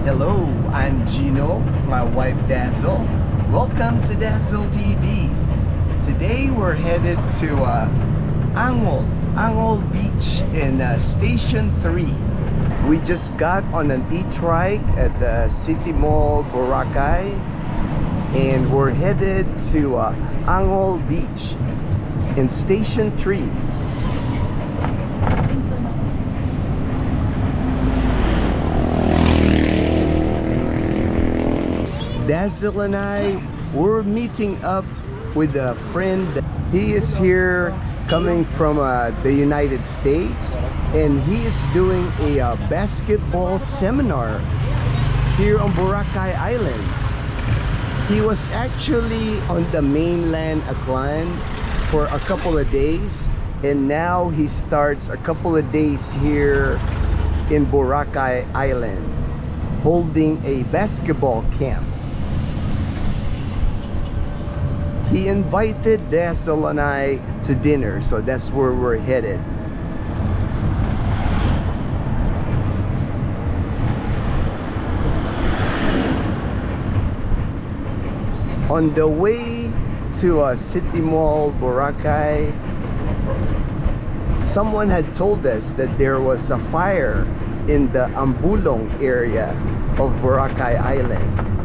Hello, I'm Gino, my wife Dazzle. Welcome to Dazzle TV. Today we're headed to Angol Beach in Station 3. We just got on an e-trike at the City Mall Boracay and we're headed to Angol Beach in Station 3. Dazzle and I were meeting up with a friend. He is here coming from the United States and he is doing a basketball seminar here on Boracay Island. He was actually on the mainland Aklan for a couple of days and now he starts a couple of days here in Boracay Island holding a basketball camp. He invited Dazzle and I to dinner, so that's where we're headed. On the way to City Mall Boracay, someone had told us that there was a fire in the Ambulong area of Boracay Island.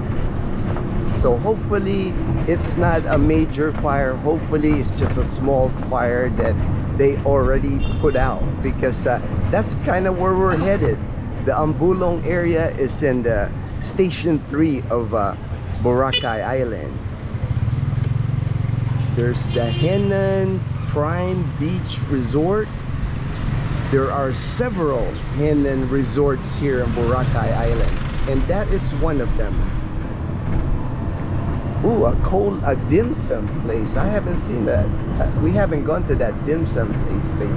So hopefully it's not a major fire. Hopefully it's just a small fire that they already put out, because that's kind of where we're headed. The Ambulong area is in the Station 3 of Boracay Island. There's the Henan Prime Beach Resort. There are several Henan resorts here in Boracay Island, and that is one of them. Ooh, a dim sum place. I haven't seen that. We haven't gone to that dim sum place, baby.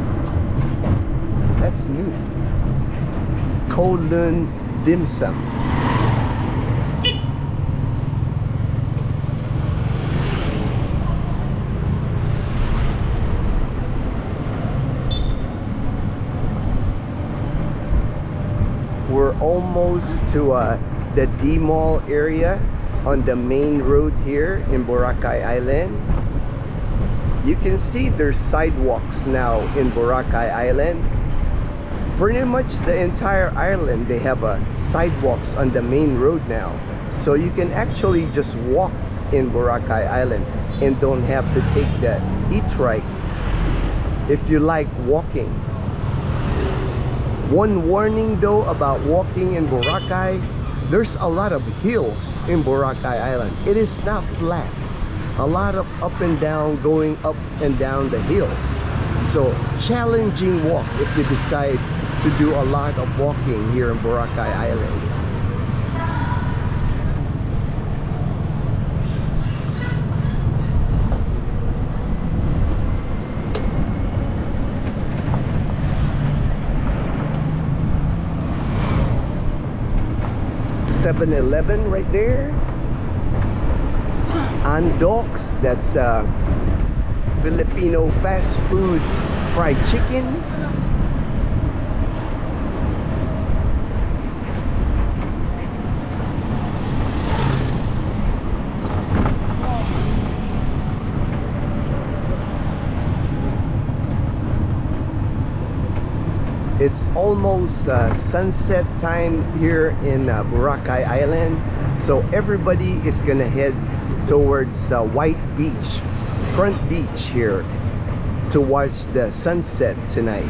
That's new. Kowloon Dim Sum. We're almost to the D Mall area on the main road here in Boracay Island. You can see there's sidewalks now in Boracay Island. Pretty much the entire island, they have sidewalks on the main road now. So you can actually just walk in Boracay Island and don't have to take the e-trike if you like walking. One warning though about walking in Boracay: there's a lot of hills in Boracay Island. It is not flat. A lot of up and down, going up and down the hills. So challenging walk if you decide to do a lot of walking here in Boracay Island. .7-Eleven right there. Andox, that's Filipino fast food fried chicken. It's almost sunset time here in Boracay Island, so everybody is gonna head towards White Beach, front beach here, to watch the sunset tonight.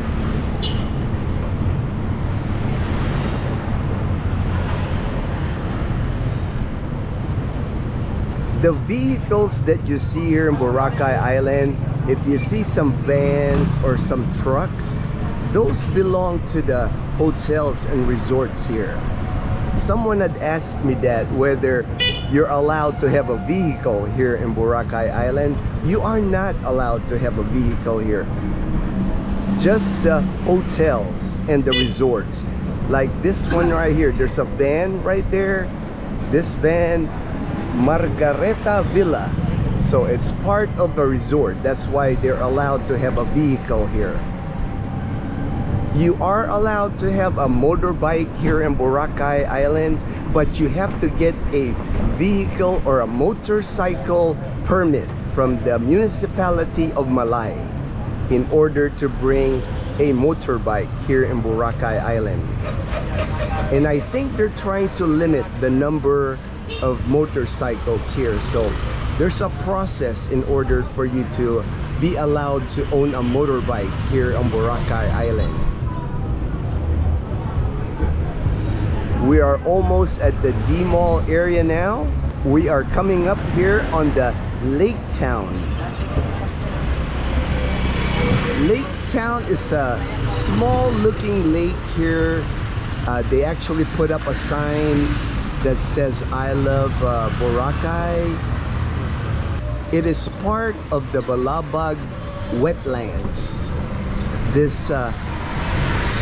The vehicles that you see here in Boracay Island, if you see some vans or some trucks, those belong to the hotels and resorts here. Someone had asked me that whether you're allowed to have a vehicle here in Boracay Island. You are not allowed to have a vehicle here. Just the hotels and the resorts. Like this one right here, there's a van right there. This van, Margareta Villa. So it's part of a resort. That's why they're allowed to have a vehicle here. You are allowed to have a motorbike here in Boracay Island, but you have to get a vehicle or a motorcycle permit from the municipality of Malay in order to bring a motorbike here in Boracay Island. And I think they're trying to limit the number of motorcycles here, so there's a process in order for you to be allowed to own a motorbike here on Boracay Island. We are almost at the D Mall area now. We are coming up here on the Lake Town. Lake Town is a small looking lake here. They actually put up a sign that says I love Boracay. It is part of the Balabag wetlands. This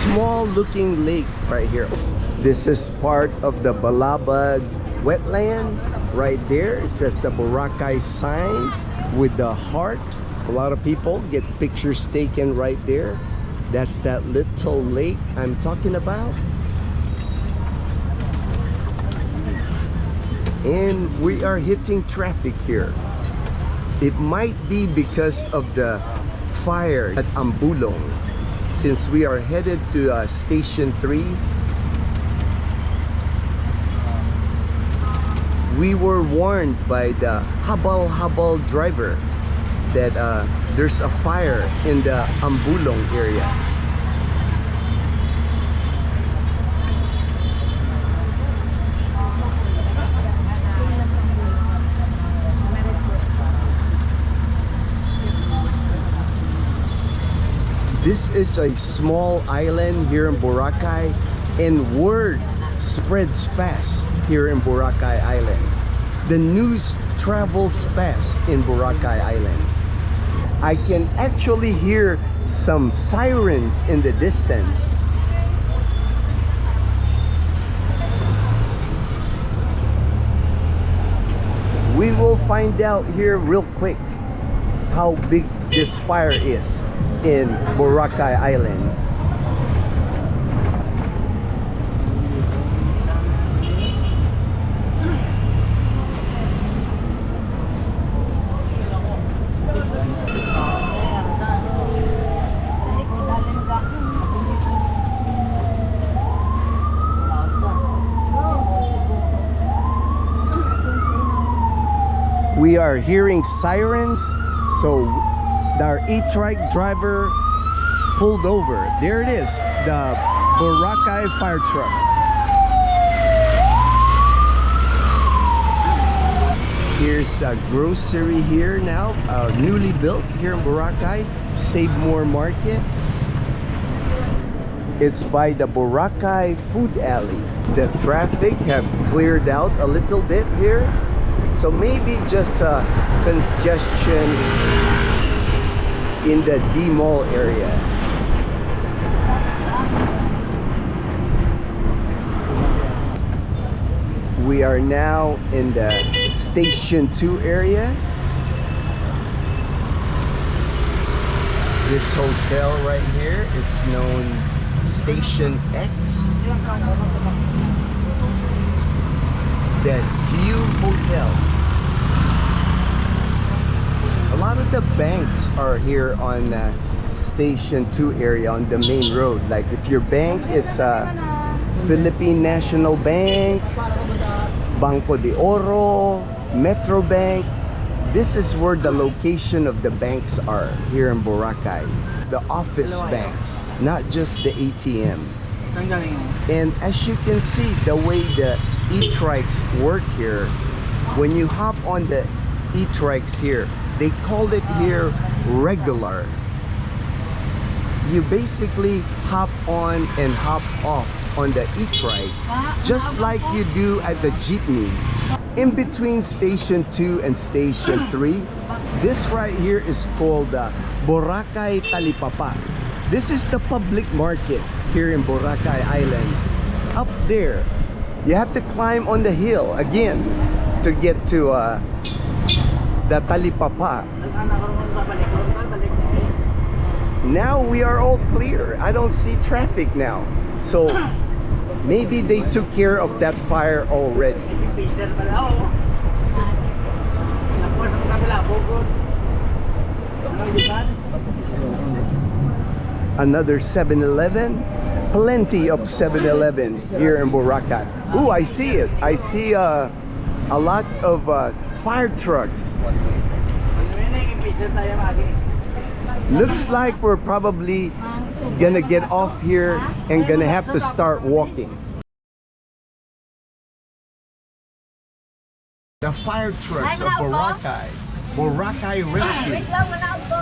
small looking lake right here. This is part of the Balabag wetland. Right there it says the Boracay sign with the heart. A lot of people get pictures taken right there. That's that little lake I'm talking about. And we are hitting traffic here. It might be because of the fire at Ambulong, since we are headed to Station 3. We were warned by the habal driver that there's a fire in the Ambulong area. This is a small island here in Boracay, and word spreads fast here in Boracay Island. The news travels fast in Boracay Island. I can actually hear some sirens in the distance. We will find out here real quick how big this fire is in Boracay Island. We are hearing sirens, so our e-trike driver pulled over. There it is, the Boracay fire truck. Here's a grocery here now, newly built here in Boracay, Save More Market. It's by the Boracay Food Alley. The traffic have cleared out a little bit here. So maybe just congestion in the D Mall area. We are now in the Station 2 area. This hotel right here, it's known Station X. The View Hotel. A lot of the banks are here on Station 2 area on the main road. Like if your bank is Philippine National Bank, Banco de Oro, Metro Bank, this is where the location of the banks are here in Boracay. The office banks, not just the ATM. And as you can see, the way the e-trikes work here, when you hop on the e-trikes here, they call it here regular. You basically hop on and hop off on the e-trike, just like you do at the jeepney. In between Station 2 and Station 3, this right here is called Boracay Talipapa. This is the public market here in Boracay Island. Up there, you have to climb on the hill again to get to the Talipapa. Now we are all clear. I don't see traffic now. So maybe they took care of that fire already. Another 7-Eleven. Plenty of 7-Eleven here in Boracay. Ooh, I see it. I see a lot of fire trucks. Looks like we're probably gonna get off here and gonna have to start walking. The fire trucks of Boracay. Boracay Rescue.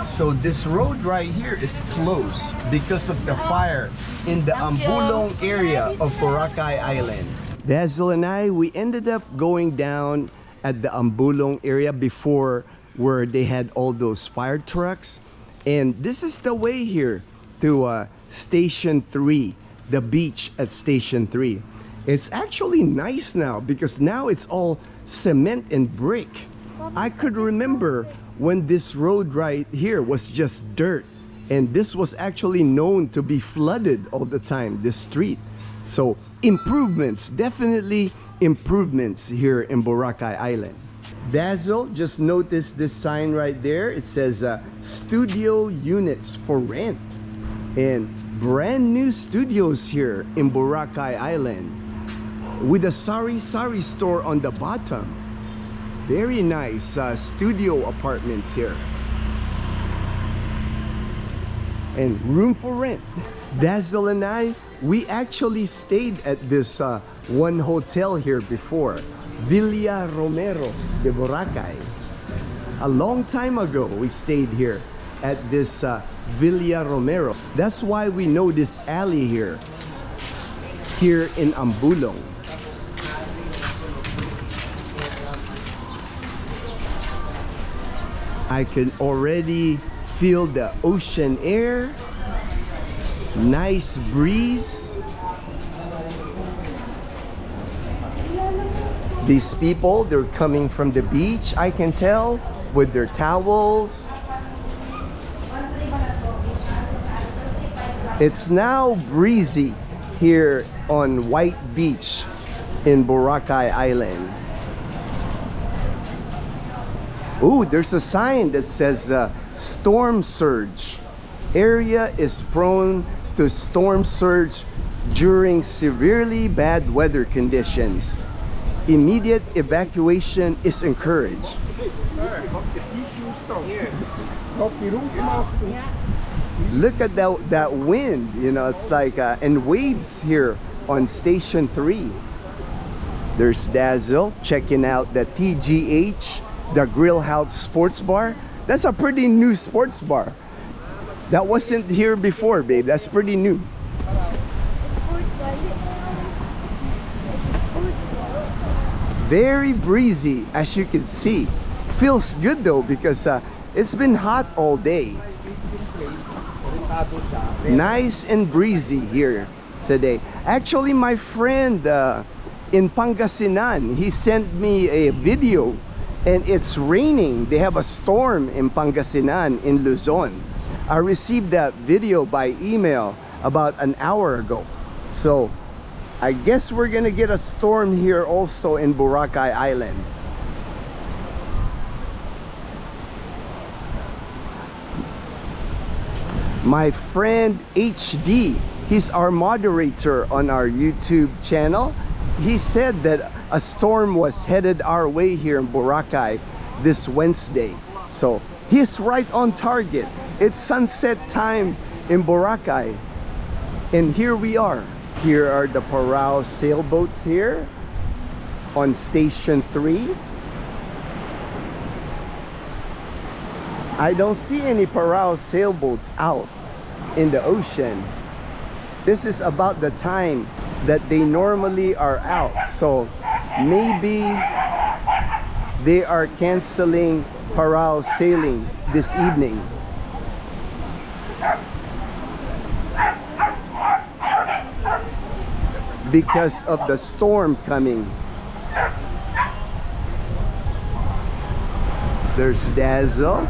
So this road right here is closed because of the fire in the Ambulong area of Boracay Island. Dazzle and I, we ended up going down at the Ambulong area before where they had all those fire trucks. And this is the way here to Station 3, the beach at Station 3. It's actually nice now because now it's all cement and brick. I could remember when this road right here was just dirt, and this was actually known to be flooded all the time, this street. So improvements, definitely improvements here in Boracay Island. Dazzle, just notice this sign right there. It says studio units for rent, and brand new studios here in Boracay Island with a sari store on the bottom. Very nice studio apartments here. And room for rent. Dazzle and I, we actually stayed at this one hotel here before. Villa Romero de Boracay. A long time ago, we stayed here at this Villa Romero. That's why we know this alley here in Ambulong. I can already feel the ocean air, nice breeze. These people, they're coming from the beach, I can tell, with their towels. It's now breezy here on White Beach in Boracay Island. Ooh, there's a sign that says storm surge. Area is prone to storm surge during severely bad weather conditions. Immediate evacuation is encouraged. Look at that wind, you know, it's like, and waves here on Station 3. There's Dazzle checking out the TGH, the Grill House Sports Bar. That's a pretty new sports bar. That wasn't here before, babe. That's pretty new. Very breezy, as you can see. Feels good though because it's been hot all day. Nice and breezy here today. Actually, my friend in Pangasinan, he sent me a video, and it's raining. They have a storm in Pangasinan, in Luzon. I received that video by email about an hour ago. So I guess we're gonna get a storm here also in Boracay Island. My friend HD, he's our moderator on our YouTube channel. He said that a storm was headed our way here in Boracay this Wednesday. So he's right on target. It's sunset time in Boracay. And here we are. Here are the Parao sailboats here on Station 3. I don't see any Parao sailboats out in the ocean. This is about the time that they normally are out. So maybe they are canceling Parao sailing this evening. Because of the storm coming. There's Dazzle.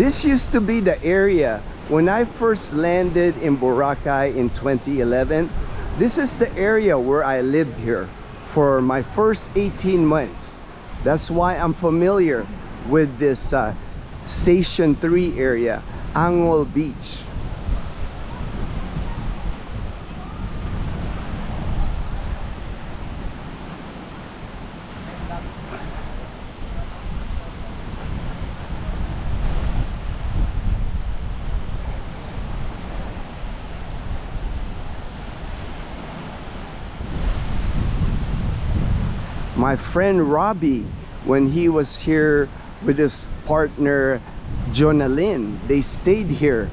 This used to be the area when I first landed in Boracay in 2011. This is the area where I lived here for my first 18 months. That's why I'm familiar with this Station 3 area, Angol Beach. My friend Robbie, when he was here with his partner Jonalyn, they stayed here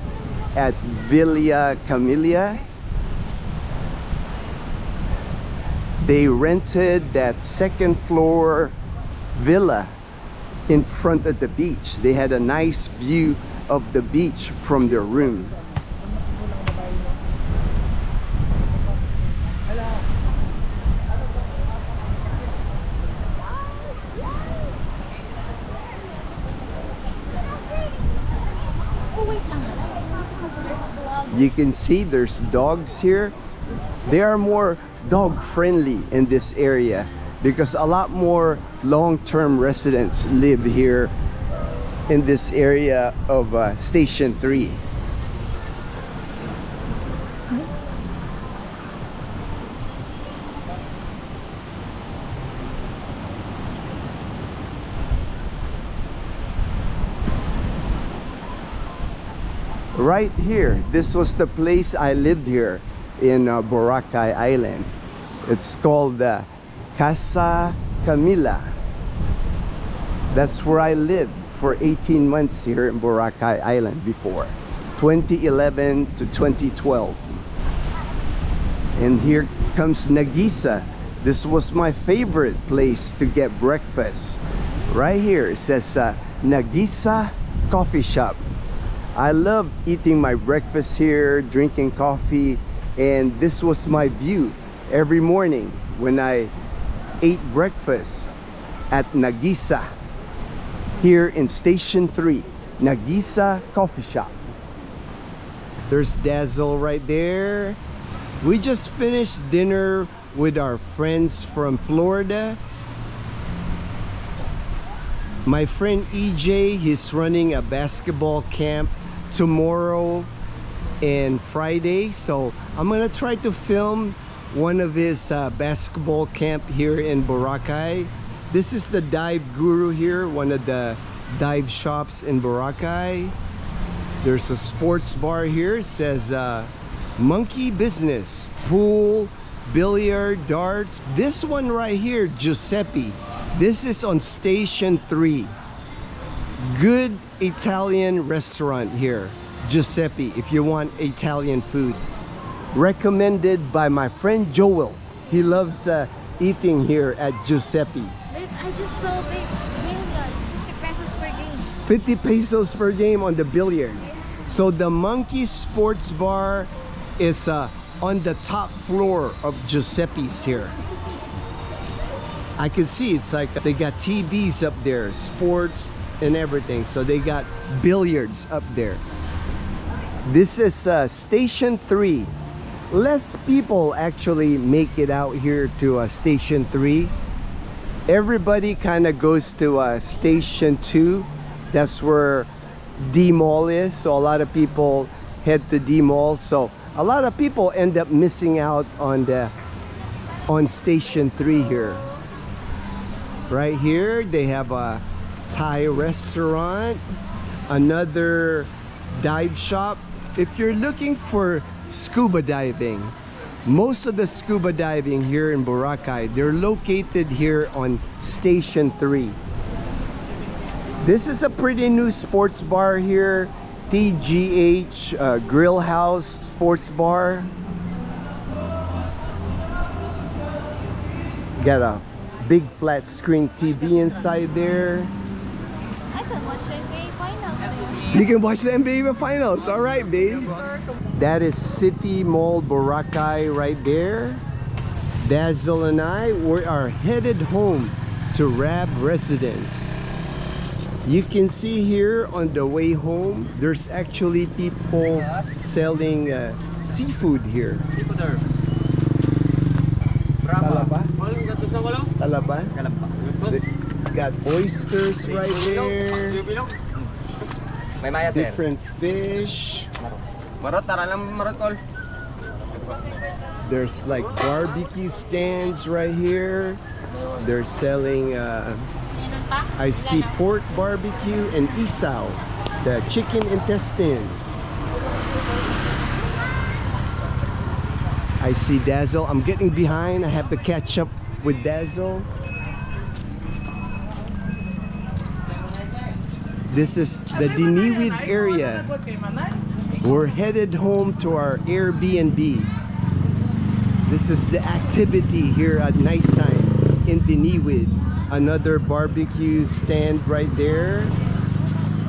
at Villa Camilla. They rented that second floor villa in front of the beach. They had a nice view of the beach from their room. You can see there's dogs here. They are more dog friendly in this area because a lot more long-term residents live here in this area of Station 3. Right here, this was the place I lived here in Boracay Island. It's called Casa Camila. That's where I lived for 18 months here in Boracay Island before 2011 to 2012. And here comes Nagisa. This was my favorite place to get breakfast. Right here it says Nagisa Coffee Shop. I love eating my breakfast here, drinking coffee, and this was my view every morning when I ate breakfast at Nagisa here in Station 3, Nagisa Coffee Shop. There's Dazzle right there. We just finished dinner with our friends from Florida. My friend EJ, he's running a basketball camp tomorrow and Friday, so I'm gonna try to film one of his basketball camp here in Boracay. This is the Dive Guru here, one of the dive shops in Boracay. There's a sports bar here. It says Monkey Business, pool, billiard, darts. This one right here, Giuseppe, this is on Station 3. Good Italian restaurant here, Giuseppe, if you want Italian food. Recommended by my friend Joel. He loves eating here at Giuseppe. I just saw billiards, 50 pesos per game. 50 pesos per game on the billiards. So the Monkey Sports Bar is on the top floor of Giuseppe's here. I can see it's like they got TVs up there, sports and everything. So they got billiards up there. This is Station 3. Less people actually make it out here to Station 3. Everybody kind of goes to Station 2. That's where D Mall is. So a lot of people head to D Mall. So a lot of people end up missing out on Station 3 here. Right here they have a Thai restaurant, another dive shop. If you're looking for scuba diving, most of the scuba diving here in Boracay, they're located here on Station 3. This is a pretty new sports bar here, TGH Grill House Sports Bar. Got a big flat screen TV inside there. I can watch the NBA finals there. You can watch the NBA finals. All right, babe. That is City Mall Boracay right there. Dazzle and I, we are headed home to Rab Residence. You can see here on the way home, there's actually people selling seafood here. Talaba? Talaba? Got oysters right there. Different fish. There's like barbecue stands right here. They're selling, I see pork barbecue and isaw, the chicken intestines. I see Dazzle. I'm getting behind. I have to catch up with Dazzle. This is the Diniwid area. We're headed home to our Airbnb. This is the activity here at nighttime in Diniwid. Another barbecue stand right there.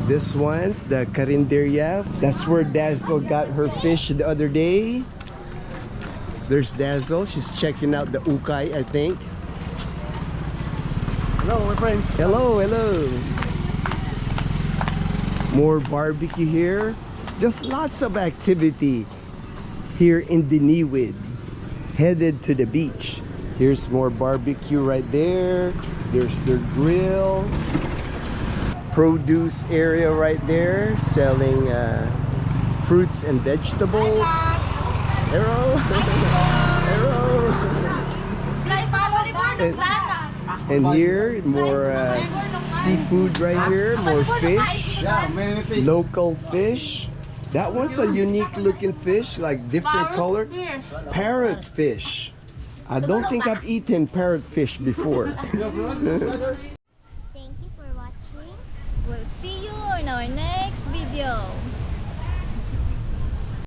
This one's the Carinderia. That's where Dazzle got her fish the other day. There's Dazzle. She's checking out the ukay, I think. Hello, my friends. Hello, hello. More barbecue here. Just lots of activity here in Diniwid. Headed to the beach. Here's more barbecue right there. There's their grill. Produce area right there, selling fruits and vegetables. Arrow. Arrow. And here, more seafood right here, more fish, local fish. That one's a unique looking fish, like different color. Parrot fish. I don't think I've eaten parrot fish before. Thank you for watching. We'll see you in our next video.